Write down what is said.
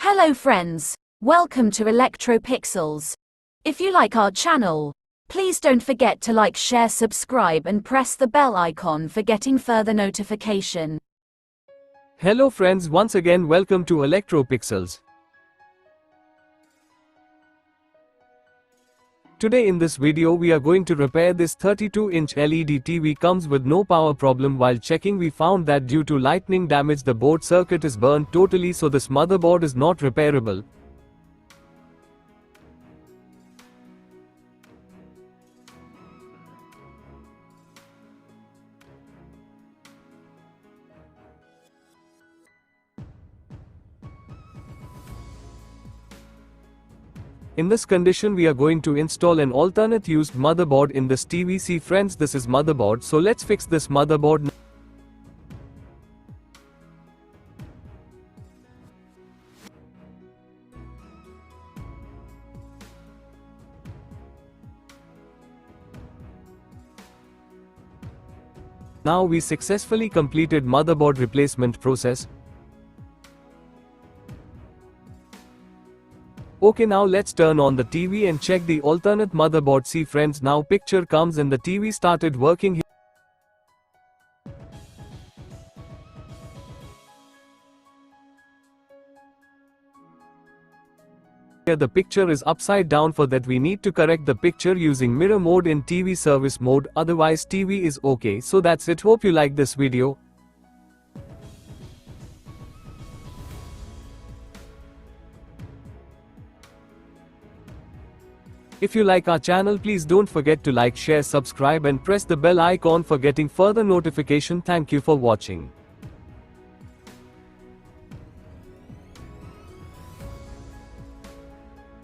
Hello friends, welcome to Electropixels. If you like our channel, please don't forget to like, share, subscribe and press the bell icon for getting further notification. Hello friends, once again welcome to Electropixels. Today in this video we are going to repair this 32-inch LED TV. Comes with no power problem. While checking we found that due to lightning damage the board circuit is burned totally, so this motherboard is not repairable. In this condition we are going to install an alternate used motherboard in this TV. See friends, this is motherboard, so let's fix this motherboard. Now we successfully completed motherboard replacement process. Okay, now let's turn on the TV and check the alternate motherboard. See friends, now picture comes in the TV started working. Here the picture is upside down. For that we need to correct the picture using mirror mode in TV service mode, otherwise TV is okay. So that's it, hope you like this video. If you like our channel, please don't forget to like, share, subscribe and press the bell icon for getting further notification. Thank you for watching.